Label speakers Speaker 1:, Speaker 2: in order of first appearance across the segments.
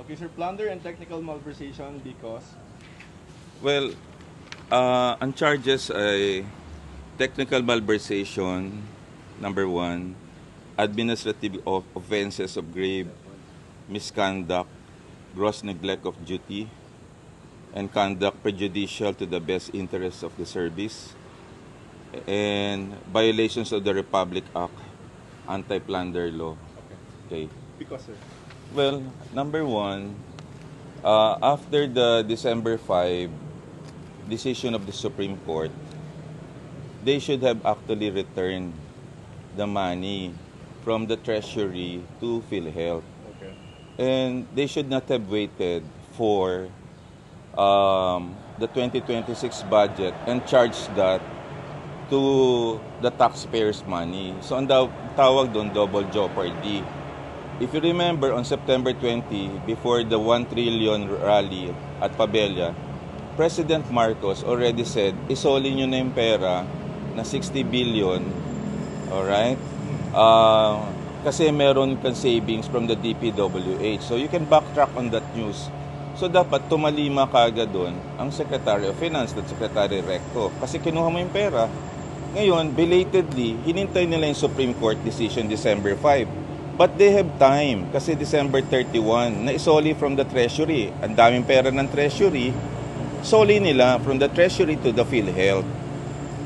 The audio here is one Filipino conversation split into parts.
Speaker 1: Okay, sir, plunder and technical malversation because
Speaker 2: Well, ang charges ay technical malversation, number one, administrative offenses of grave misconduct, gross neglect of duty, and conduct prejudicial to the best interests of the service, and violations of the Republic Act, anti-plunder law. Okay.
Speaker 1: because, sir.
Speaker 2: Well, number one, after the December 5 decision of the Supreme Court, they should have actually returned the money from the Treasury to PhilHealth.
Speaker 1: Okay.
Speaker 2: And they should not have waited for the 2026 budget and charged that to the taxpayers' money. So ang tawag doon, double jeopardy. If you remember, on September 20, before the 1 trillion rally at Pabella, President Marcos already said, isolin nyo na yung pera na 60 billion, alright? Kasi meron kang savings from the DPWH. So you can backtrack on that news. So dapat tumalima kaagad doon ang Secretary of Finance at Secretary Recto. Kasi kinuha mo yung pera. Ngayon, belatedly, hinintay nila yung Supreme Court decision December 5. But they have time kasi December 31 na isoli from the Treasury. Ang daming pera ng Treasury, soli nila from the Treasury to the PhilHealth.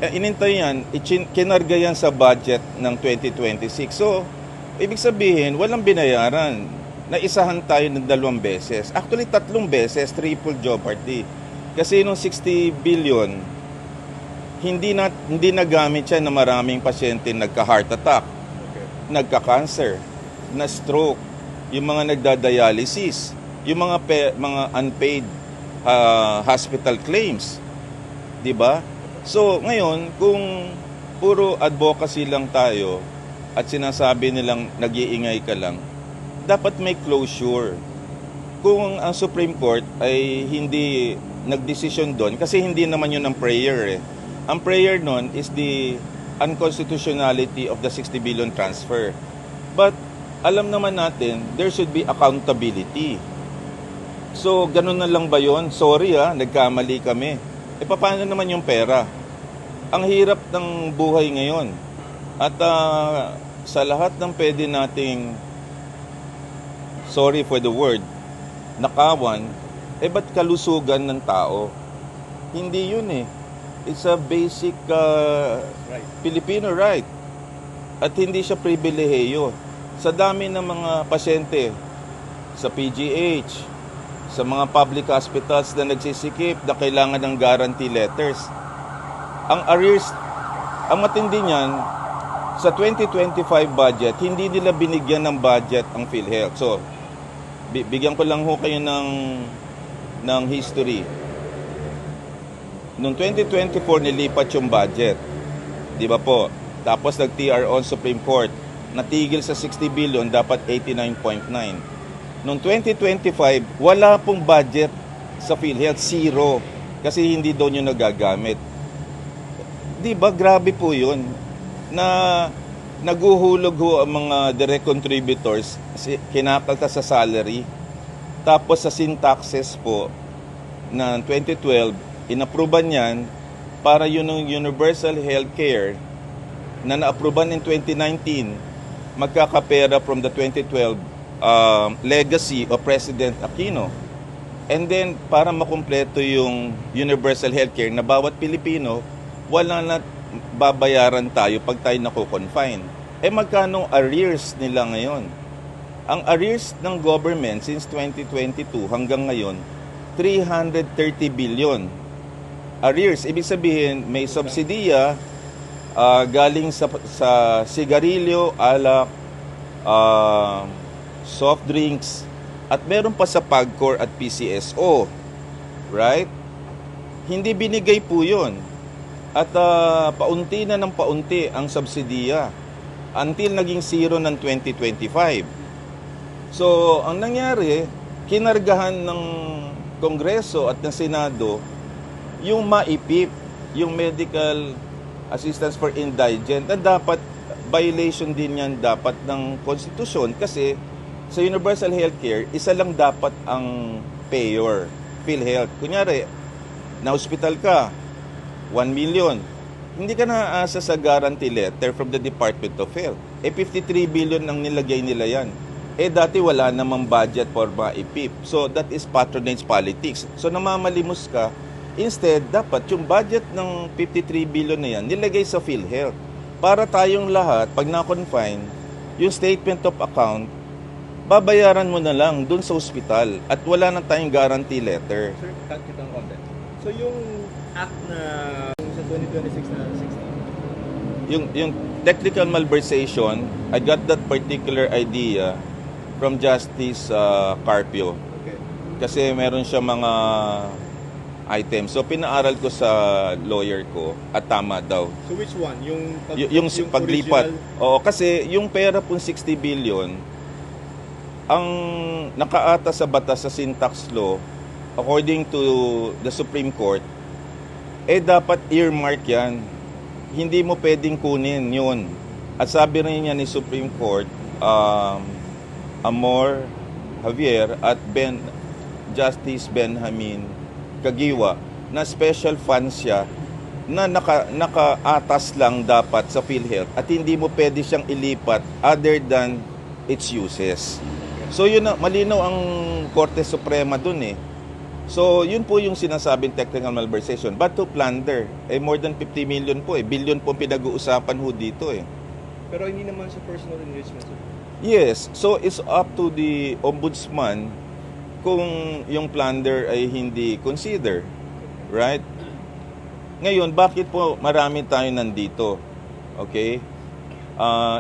Speaker 2: Inintay yan, kinarga yan sa budget ng 2026. So, ibig sabihin, walang binayaran. Naisahan tayo ng 2 beses. Actually, 3 beses, triple jeopardy. Kasi nung 60 billion, hindi nagamit yan na maraming pasyente nagka-heart attack,
Speaker 1: Okay.
Speaker 2: nagka-cancer, na stroke, yung mga nagda-dialysis, yung mga unpaid hospital claims. 'Di ba? So, ngayon, kung puro advocacy lang tayo at sinasabi nilang nag-iingay ka lang, dapat may closure. Kung ang Supreme Court ay hindi nagdesisyon doon, kasi hindi naman yun ang prayer eh. Ang prayer nun is the unconstitutionality of the 60 billion transfer. But alam naman natin, there should be accountability. So, ganun na lang ba yun? Sorry nagkamali kami. Paano naman yung pera? Ang hirap ng buhay ngayon. At sa lahat ng pwede nating, sorry for the word, nakawan, ba't kalusugan ng tao? Hindi yun eh. It's a basic
Speaker 1: Right.
Speaker 2: Filipino right. At hindi siya pribilehiyo. Sa dami ng mga pasyente sa PGH, sa mga public hospitals na nagsisikip na kailangan ng guarantee letters. Ang arrears, ang matindi niyan, sa 2025 budget, hindi nila binigyan ng budget ang PhilHealth. So, bigyan ko lang ho kayo ng history. Noong 2024, nilipat yung budget. Di ba po? Tapos nag-TRO on Supreme Court. Natigil sa 60 billion, dapat 89.9. Noong 2025, wala pong budget sa PhilHealth, zero. Kasi hindi doon yung nagagamit. Di ba, grabe po yun. Na naguhulog ho ang mga direct contributors, kinakalta sa salary. Tapos sa sin taxes po, na 2012, inapruban yan para yun ng universal healthcare na na-apruban in 2019, magkakapera from the 2012 legacy of President Aquino. And then, para makumpleto yung universal healthcare na bawat Pilipino, wala na babayaran tayo pag tayo nakukonfine. Magkano arrears nila ngayon? Ang arrears ng government since 2022 hanggang ngayon, 330 billion. Arrears, ibig sabihin, may subsidiya galing sa sigarilyo, alak, soft drinks, at meron pa sa PAGCOR at PCSO. Right? Hindi binigay po yun. At paunti na ng paunti ang subsidiya until naging zero ng 2025. So, ang nangyari, kinargahan ng Kongreso at ng Senado yung MAIPIP, yung medical assistance for indigent, na dapat violation din yan dapat ng konstitusyon kasi sa universal healthcare, isa lang dapat ang payer, PhilHealth. Kunyari, na-hospital ka, 1 million. Hindi ka naaasa sa guarantee letter from the Department of Health. 53 billion ang nilagay nila yan. Dati wala namang budget for MAIPIP. So, that is patronage politics. So, namamalimos ka. Instead, dapat yung budget ng 53 billion na yan, nilagay sa PhilHealth. Para tayong lahat, pag na-confine, yung statement of account, babayaran mo na lang dun sa ospital at wala na tayong guarantee letter.
Speaker 1: Sir, cut kitang content. So yung act na sa 2026 na 60,
Speaker 2: Yung technical malversation, I got that particular idea from Justice Carpio.
Speaker 1: okay.
Speaker 2: Kasi meron siya mga items. So pinaaral ko sa lawyer ko at tama daw.
Speaker 1: So which one? Yung,
Speaker 2: Yung paglipat.
Speaker 1: original?
Speaker 2: Oo, kasi yung pera pong 60 billion, ang nakaata sa batas sa syntax law, according to the Supreme Court, dapat earmark yan. Hindi mo pwedeng kunin yun. At sabi rin niya ni Supreme Court, Amor Javier at Justice Benjamin Kagiwa, na special funds siya na nakaatas lang dapat sa PhilHealth at hindi mo pwede siyang ilipat other than its uses. So yun na, malinaw ang Korte Suprema dun eh. So yun po yung sinasabing technical malversation. But to plunder, more than 50 million po billion po pinag-uusapan ho dito eh.
Speaker 1: Pero hindi naman sa personal enrichment, sir.
Speaker 2: Yes, so it's up to the ombudsman kung yung plunder ay hindi consider, right? Ngayon, bakit po marami tayo nandito? Okay?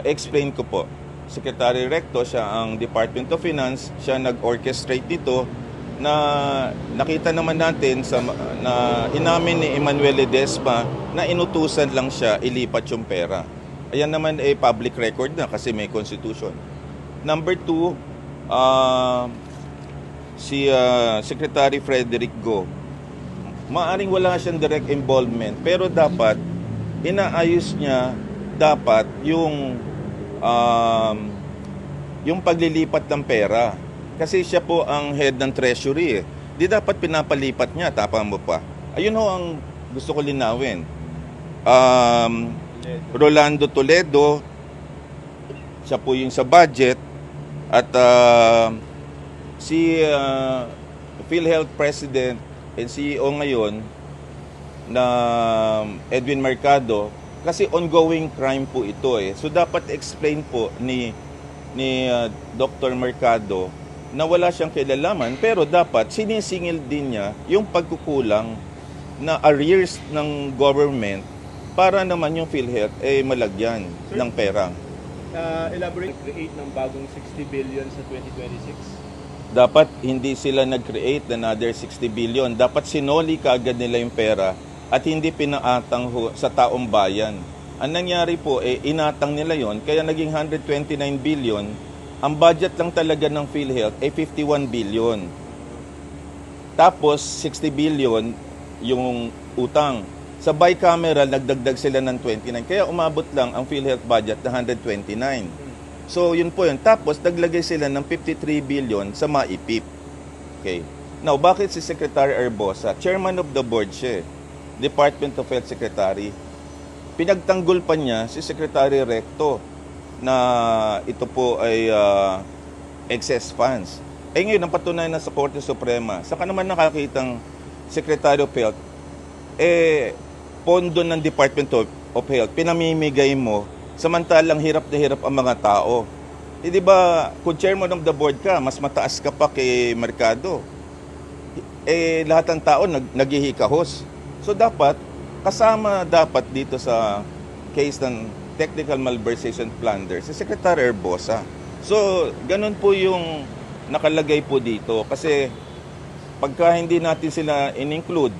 Speaker 2: Explain ko po. Secretary Recto, siya ang Department of Finance, siya nag-orchestrate dito na nakita naman natin na inamin ni Emmanuel Ledesma na inutusan lang siya ilipat yung pera. Ayan naman public record na kasi may constitution. Number 2, si Secretary Frederick Go, maaring wala siyang direct involvement pero dapat inaayos niya dapat yung paglilipat ng pera. Kasi siya po ang head ng treasury eh. Di dapat pinapalipat niya, tapang mo pa. Ayun ho ang gusto ko linawin. Rolando Toledo, siya po yung sa budget. At si PhilHealth President and CEO ngayon na Edwin Mercado, kasi ongoing crime po ito eh. So dapat explain po ni Dr. Mercado na wala siyang kilalaman pero dapat sinisingil din niya yung pagkukulang na arrears ng government para naman yung PhilHealth malagyan ng pera.
Speaker 1: Elaborate, create ng bagong 60 billion sa 2026?
Speaker 2: Dapat hindi sila nag-create another 60 billion. Dapat sinoli kaagad nila yung pera at hindi pinaatang sa taong bayan. Ang nangyari po, inatang nila yon kaya naging 129 billion. Ang budget lang talaga ng PhilHealth 51 billion. Tapos 60 billion yung utang. Sa bicameral, nagdagdag sila ng 29. Kaya umabot lang ang PhilHealth budget na 129. So yun po yun. Tapos naglagay sila ng 53 billion sa MAIPIP. Okay. Now, bakit si Secretary Arbosa? Chairman of the board siya. Department of Health Secretary. Pinagtanggol pa niya si Secretary Recto na ito po ay excess funds. Ngayon, ang patunayan na sa Korte Suprema, saka naman nakakitang Secretary of Health, pondo ng Department of Health, pinamimigay mo, samantalang hirap na hirap ang mga tao. Di ba, kung chairman of the board ka, mas mataas ka pa kay Mercado. Lahat ng tao naghihikahos. So dapat, kasama dapat dito sa case ng technical malversation plunder, si Secretary Arbosa. So, ganun po yung nakalagay po dito. Kasi, pagka hindi natin sila in-include,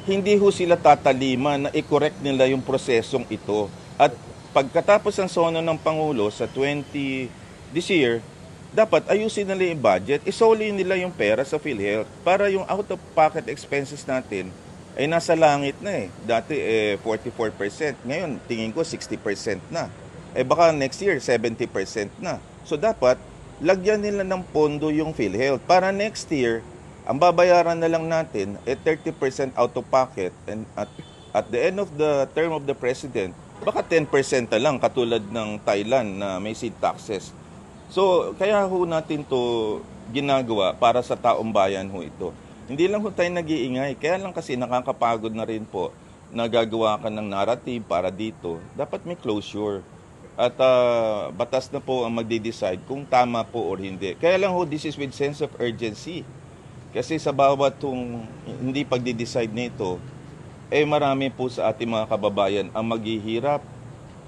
Speaker 2: hindi ho sila tatalima na i-correct nila yung prosesong ito. At pagkatapos ng sono ng Pangulo sa this year, dapat ayusin nila yung budget, isoli nila yung pera sa PhilHealth para yung out-of-pocket expenses natin ay nasa langit na eh. Dati 44%. Ngayon, tingin ko 60% na. Baka next year, 70% na. So dapat, lagyan nila ng pondo yung PhilHealth para next year, ang babayaran na lang natin 30% out of pocket, and at the end of the term of the president, baka 10% na lang katulad ng Thailand na may seed taxes. So, kaya ho natin to ginagawa para sa taong bayan ho ito. Hindi lang ho tayo nag-iingay, kaya lang kasi nakakapagod na rin po na gagawa ka ng narrative para dito. Dapat may closure. At batas na po ang magde-decide kung tama po or hindi. Kaya lang ho, this is with sense of urgency. Kasi sa bawat hindi pagde-decide nito, marami po sa ating mga kababayan ang maghihirap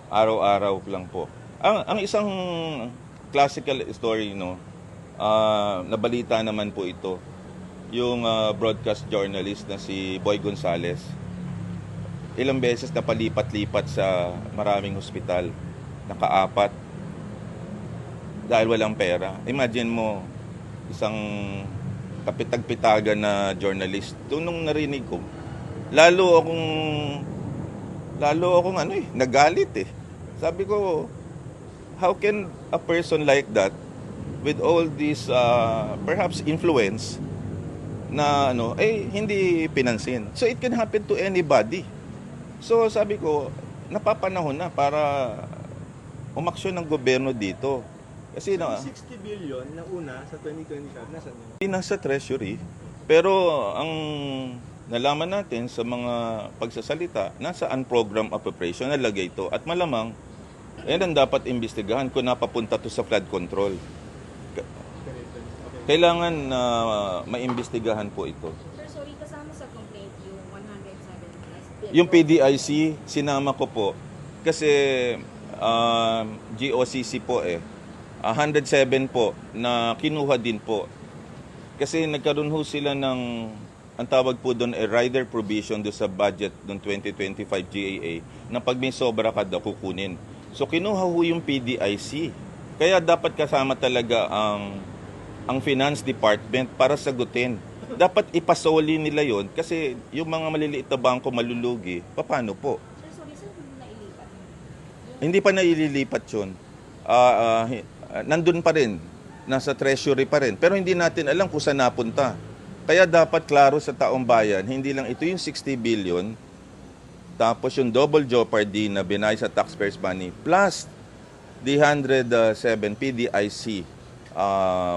Speaker 2: araw-araw lang po. Ang isang classical story, nabalita naman po ito, yung broadcast journalist na si Boy Gonzales. Ilang beses na palipat-lipat sa maraming ospital, nakaapat, dahil walang pera. Imagine mo, isang kapitag-pitagan na journalist. Doon nung narinig ko, lalo akong nagalit eh. Sabi ko, how can a person like that, with all this perhaps influence, na hindi pinansin. So it can happen to anybody. So sabi ko, napapanahon na para umaksyon ng gobyerno dito. Kasi
Speaker 1: 60 billion na una sa 2025, nasaan yun?
Speaker 2: Nasa treasury. Pero ang nalaman natin sa mga pagsasalita, nasa unprogrammed appropriation, nalagay ito. At malamang, yan ang dapat imbestigahan kung napapunta to sa flood control. Kailangan na maimbestigahan po ito.
Speaker 3: Sir, sorry, kasama sa complaint yung 107
Speaker 2: Yung PDIC, sinama ko po. Kasi GOCC po 107 po na kinuha din po. Kasi nagkaroon ho sila ng, ang tawag po doon rider provision do sa budget ng 2025 GAA na pag may sobra ka daw kukunin. So kinuha ho yung PDIC. Kaya dapat kasama talaga ang Finance Department para sagutin. Dapat ipasoli nila yon kasi yung mga maliliit na bangko malulugi, paano po?
Speaker 3: Sir, sorry, sir, hindi nailipat.
Speaker 2: Hindi pa naililipat yun. Nandun pa rin. Nasa treasury pa rin. Pero hindi natin alam kung saan napunta. Kaya dapat klaro sa taong bayan, hindi lang ito yung 60 billion, tapos yung double jeopardy na binay sa taxpayers' money, plus the 107 PDIC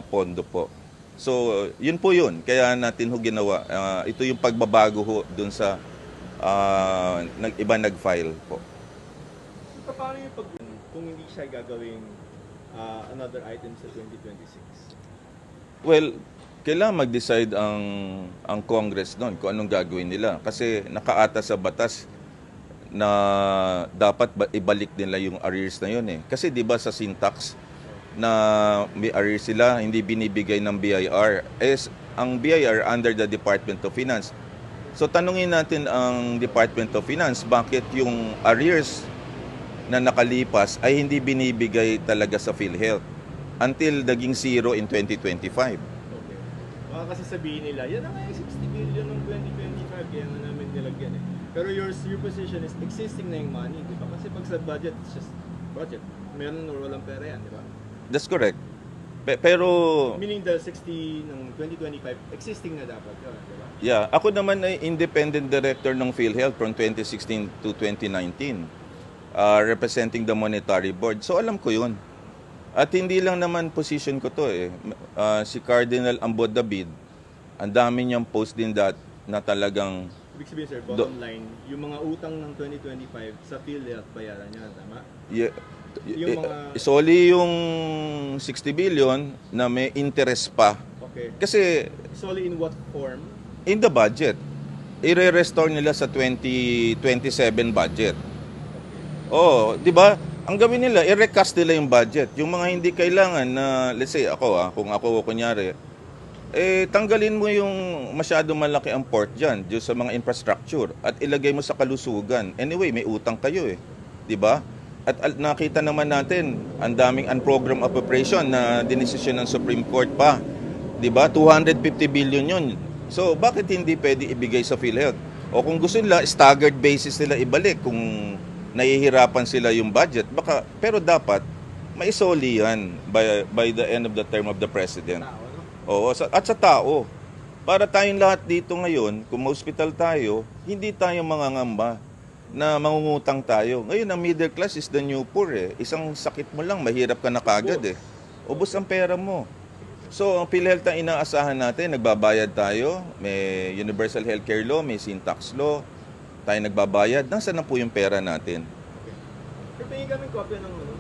Speaker 2: pondo po. So, yun po yun. Kaya natin ho ginawa. Ito yung pagbabago ho dun sa iba nag-file po.
Speaker 1: So, paano yung kung hindi siya gagawing another item sa 2026?
Speaker 2: Well, kailangan mag-decide ang Congress noon kung anong gagawin nila. Kasi nakaata sa batas na dapat ibalik nila yung arrears na yun eh. Kasi di ba sa syntax na may arrears sila, hindi binibigay ng BIR. Ang BIR under the Department of Finance. So tanungin natin ang Department of Finance, bakit yung arrears na nakalipas ay hindi binibigay talaga sa PhilHealth until naging zero in 2025.
Speaker 1: Okay. Baka kasi sabihin nila, yan na nga yung 60 billion ng 2025, kaya nga namin nilagyan eh. Pero your position is existing na yung money, di ba? Kasi pag sa budget, it's just budget. Meron or walang pera yan, di ba?
Speaker 2: That's correct. Pero
Speaker 1: Meaning the 60 ng 2025, existing na dapat yun, di ba?
Speaker 2: yeah, ako naman ay independent director ng PhilHealth from 2016 to 2019, representing the Monetary Board. So alam ko yun. At hindi lang naman position ko to si Cardinal Ambod David, ang dami niyang post din na talagang
Speaker 1: Ibig sabihin sir, bottom line, yung mga utang ng 2025 sa PhilHealth bayaran niya, tama? Yung mga-
Speaker 2: Solely yung 60 billion na may interest pa.
Speaker 1: Okay.
Speaker 2: Kasi
Speaker 1: Solely in what form?
Speaker 2: in the budget, i-restore nila sa 2027 budget. Oh, di ba? Ang gawin nila, i-recast nila yung budget. Yung mga hindi kailangan na, let's say ako kung ako kunyari, tanggalin mo yung masyado malaki ang port dyan sa mga infrastructure at ilagay mo sa kalusugan. Anyway, may utang kayo di ba? At nakita naman natin, ang daming unprogrammed appropriation na dinesisyon ng Supreme Court pa. 'Di ba? 250 billion 'yun. So, bakit hindi pwede ibigay sa PhilHealth? O kung gusto nila, staggered basis nila ibalik kung nahihirapan sila yung budget. Pero dapat maisoli yan by the end of the term of the President.
Speaker 1: Tao, no?
Speaker 2: Oo, at sa tao. Para tayong lahat dito ngayon, kung ma-hospital tayo, hindi tayo mangangamba na mangungutang tayo. Ngayon, ang middle class is the new poor eh. Isang sakit mo lang, mahirap ka na kagad eh. Ubos ang pera mo. So, ang PhilHealth ang inaasahan natin, nagbabayad tayo, may Universal Healthcare Law, may Sin Tax Law, tayo nagbabayad. Nasaan na po yung pera natin?
Speaker 1: Pero tingin kami kopya ng